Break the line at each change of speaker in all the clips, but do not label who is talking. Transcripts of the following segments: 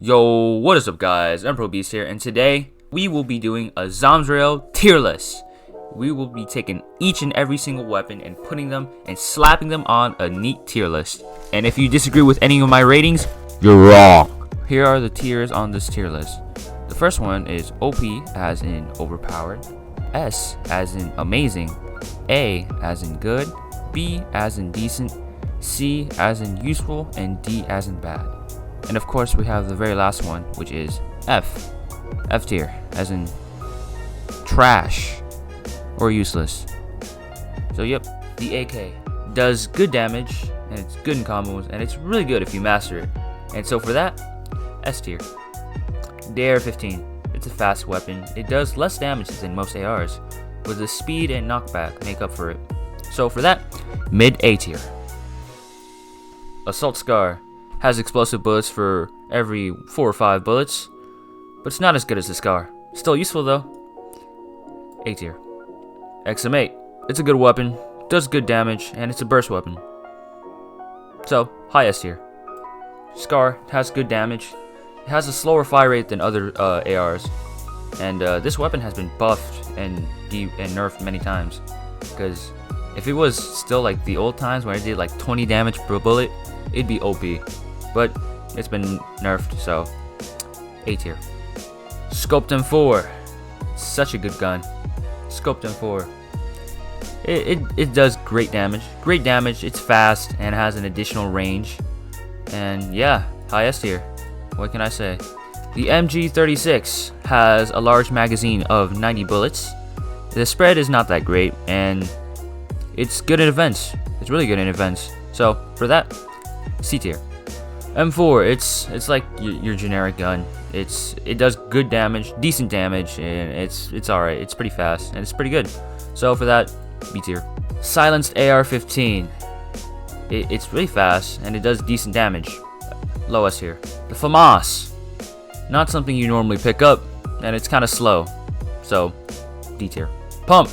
Yo, what is up guys, Emperal Beast here, and today we will be doing a Zomsrail tier list. We will be taking each and every single weapon and putting them and slapping them on a neat tier list. And if you disagree with any of my ratings, you're wrong. Here are the tiers on this tier list. The first one is OP as in overpowered, S as in amazing, A as in good, B as in decent, C as in useful, and D as in bad. And of course we have the very last one, which is F tier, as in trash or useless. So yep, the AK does good damage and it's good in combos and it's really good if you master it. And so for that, S tier. The AR-15, it's a fast weapon. It does less damage than most ARs, but the speed and knockback make up for it. So for that, mid A tier. Assault Scar has explosive bullets for every 4 or 5 bullets, but it's not as good as the Scar. Still useful though. A tier. XM8, it's a good weapon, does good damage, and it's a burst weapon. So, high S tier. Scar has good damage, it has a slower fire rate than other ARs, and this weapon has been buffed and nerfed many times, because if it was still like the old times when it did like 20 damage per bullet, it'd be OP. But it's been nerfed, so A tier. Scoped M4, such a good gun. Scoped M4. It does great damage. It's fast and has an additional range. And yeah, high S tier. What can I say? The MG36 has a large magazine of 90 bullets. The spread is not that great, and it's good in events. It's really good in events. So for that, C tier. M4, it's like your generic gun. It does good damage, decent damage, and it's alright. It's pretty fast and it's pretty good. So for that, B tier. Silenced AR-15. It's really fast and it does decent damage. Low S tier. The FAMAS, not something you normally pick up, and it's kind of slow. So D tier. Pump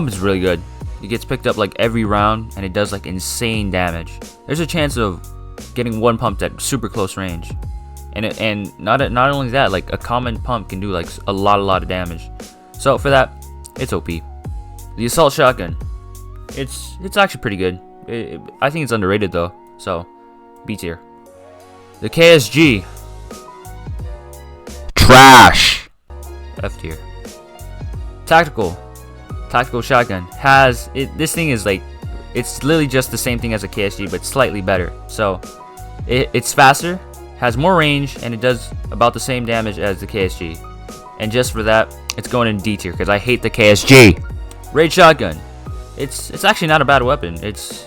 is really good. It gets picked up like every round and it does like insane damage. There's a chance of getting one pump at super close range, and not only that, like a common pump can do like a lot of damage. So for that, it's OP. The assault shotgun, it's actually pretty good. I think it's underrated though, so B tier. The KSG, trash. F tier. Tactical shotgun has it. This thing is like, it's literally just the same thing as a KSG, but slightly better. So it's faster, has more range, and it does about the same damage as the KSG. And just for that, it's going in D tier because I hate the KSG. Raid shotgun, it's actually not a bad weapon. It's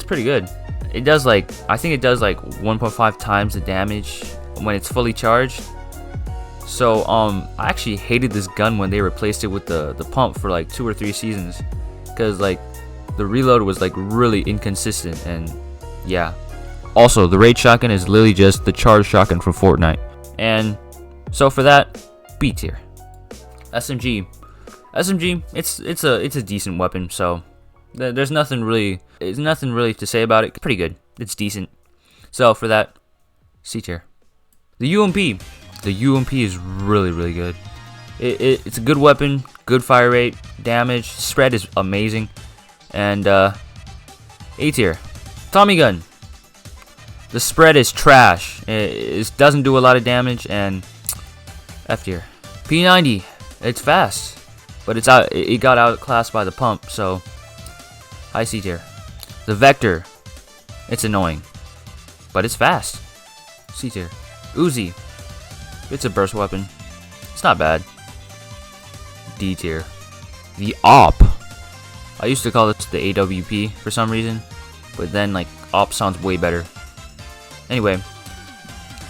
pretty good. It does like, I think it does like 1.5 times the damage when it's fully charged. So I actually hated this gun when they replaced it with the pump for like 2 or 3 seasons, because like the reload was like really inconsistent. And yeah, also the raid shotgun is literally just the charged shotgun from Fortnite. And so for that, B tier. SMG, it's a decent weapon. So there's nothing really to say about it. Pretty good. It's decent. So for that, C tier. The UMP. The UMP is really good. It's a good weapon, good fire rate, damage, spread is amazing, and A tier. Tommy gun. The spread is trash. It doesn't do a lot of damage, and F tier. P90. It's fast, but it got outclassed by the pump, so high C tier. The Vector. It's annoying, but it's fast. C tier. Uzi. It's a burst weapon. It's not bad. D tier. The AWP. I used to call it the AWP for some reason, but then like AWP sounds way better. Anyway,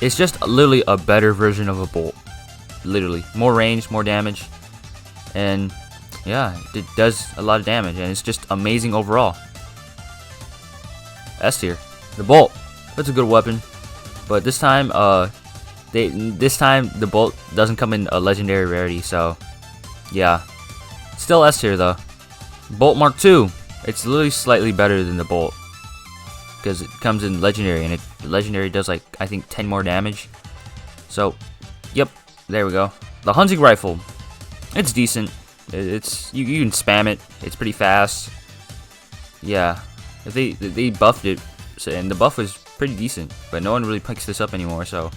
it's just literally a better version of a bolt. Literally, more range, more damage, and yeah, it does a lot of damage, and it's just amazing overall. S tier. The bolt. That's a good weapon, but this time the bolt doesn't come in a legendary rarity, so yeah, still S tier though. Bolt Mark II, it's literally slightly better than the bolt. because it comes in legendary, and legendary does like I think 10 more damage. So, yep, there we go. The hunting rifle, it's decent. It's you can spam it. It's pretty fast. Yeah, they buffed it, so, and the buff was pretty decent, but no one really picks this up anymore. So,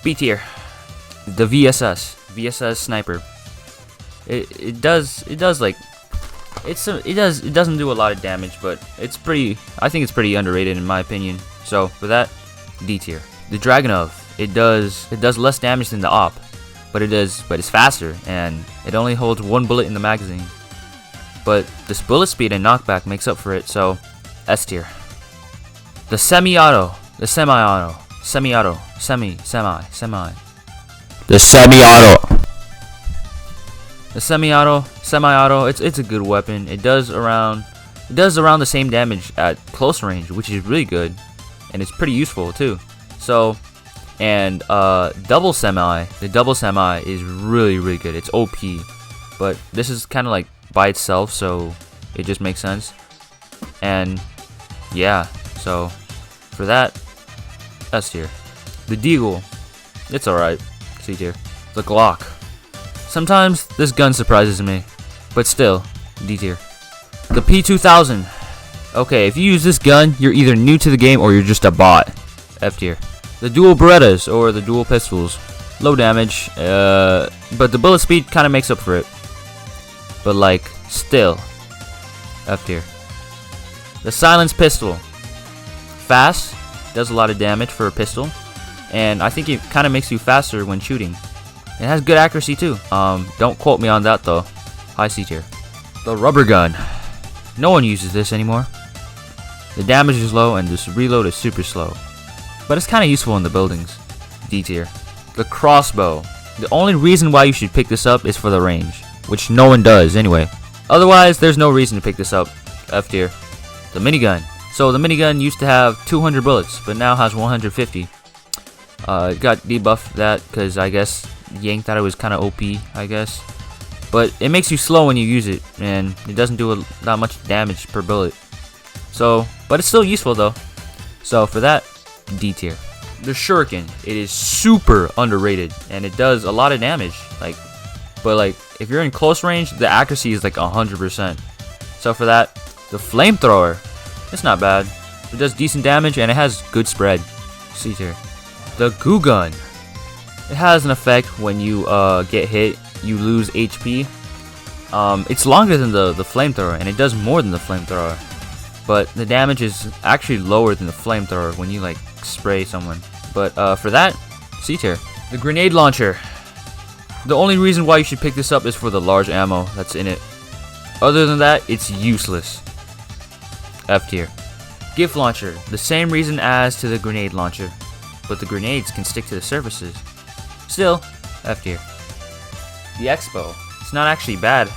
B tier, the VSS sniper. It doesn't do a lot of damage, but I think it's pretty underrated in my opinion. So for that, D tier. The Dragunov, it does less damage than the op, but it's faster, and it only holds 1 bullet in the magazine. But this bullet speed and knockback makes up for it, so S tier. The semi-auto. The semi-auto. The semi-auto, it's a good weapon. It does around the same damage at close range, which is really good, and it's pretty useful too. So, and the double semi is really good. It's OP, but this is kind of like by itself, so it just makes sense. And yeah, so for that, S tier. The Deagle, it's alright. C tier. The Glock. Sometimes this gun surprises me, but still, D tier. The P2000. Okay, if you use this gun, you're either new to the game or you're just a bot. F tier. The dual Berettas or the dual pistols. Low damage, but the bullet speed kind of makes up for it. But like, still, F tier. The silenced pistol. Fast, does a lot of damage for a pistol, and I think it kind of makes you faster when shooting. It has good accuracy too. Don't quote me on that though. High C tier. The rubber gun. No one uses this anymore. The damage is low and this reload is super slow, but it's kind of useful in the buildings. D tier. The crossbow. The only reason why you should pick this up is for the range, which no one does anyway. Otherwise, there's no reason to pick this up. F tier. The minigun. So the minigun used to have 200 bullets, but now has 150. It got debuffed that because I guess Yang thought it was kind of OP, I guess. But it makes you slow when you use it, and it doesn't do that much damage per bullet. So, but it's still useful though. So for that, D tier. The Shuriken, it is super underrated, and it does a lot of damage. But if you're in close range, the accuracy is like 100%. So for that, the flamethrower, it's not bad. It does decent damage and it has good spread. C tier. The goo gun. It has an effect when you get hit, you lose HP. It's longer than the flamethrower, and it does more than the flamethrower. But the damage is actually lower than the flamethrower when you like spray someone. But for that, C tier. The grenade launcher. The only reason why you should pick this up is for the large ammo that's in it. Other than that, it's useless. F tier. Gift launcher. The same reason as to the grenade launcher, but the grenades can stick to the surfaces. Still, F tier. The Expo. It's not actually bad.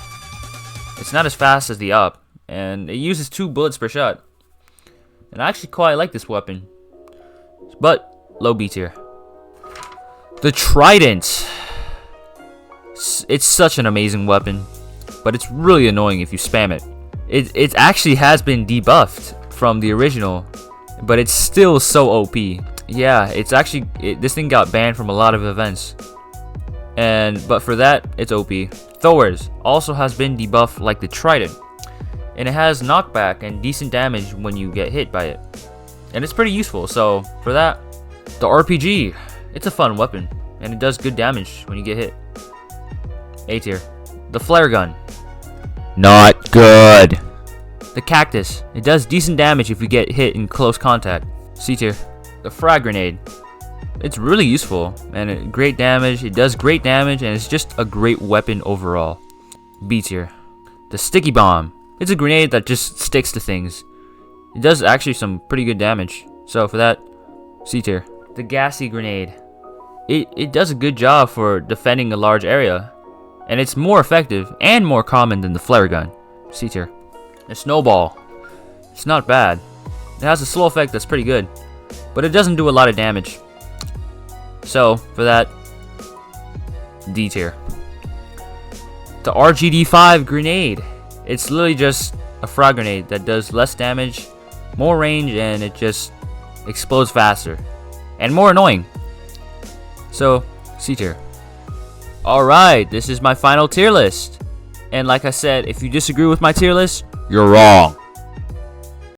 It's not as fast as the Up, and it uses 2 bullets per shot. And I actually quite like this weapon, but low B tier. The Trident. It's such an amazing weapon, but it's really annoying if you spam it. It actually has been debuffed from the original, but it's still so OP. Yeah, it's actually this thing got banned from a lot of events, but for that, it's OP. Thor's also has been debuffed like the Trident, and it has knockback and decent damage when you get hit by it, and it's pretty useful. So for that, the RPG, it's a fun weapon, and it does good damage when you get hit. A tier. The flare gun. Not good. The cactus. It does decent damage if you get hit in close contact. C tier. The frag grenade. It's really useful and great damage. It does great damage and it's just a great weapon overall. B tier. The sticky bomb. It's a grenade that just sticks to things. It does actually some pretty good damage. So for that, C tier. The gassy grenade. It does a good job for defending a large area, and it's more effective and more common than the flare gun. C tier. The snowball. It's not bad. It has a slow effect that's pretty good, but it doesn't do a lot of damage. So for that, D tier. The RGD5 grenade. It's literally just a frag grenade that does less damage more range, and it just explodes faster and more annoying. So C tier. Alright, this is my final tier list. And like I said, if you disagree with my tier list, you're wrong.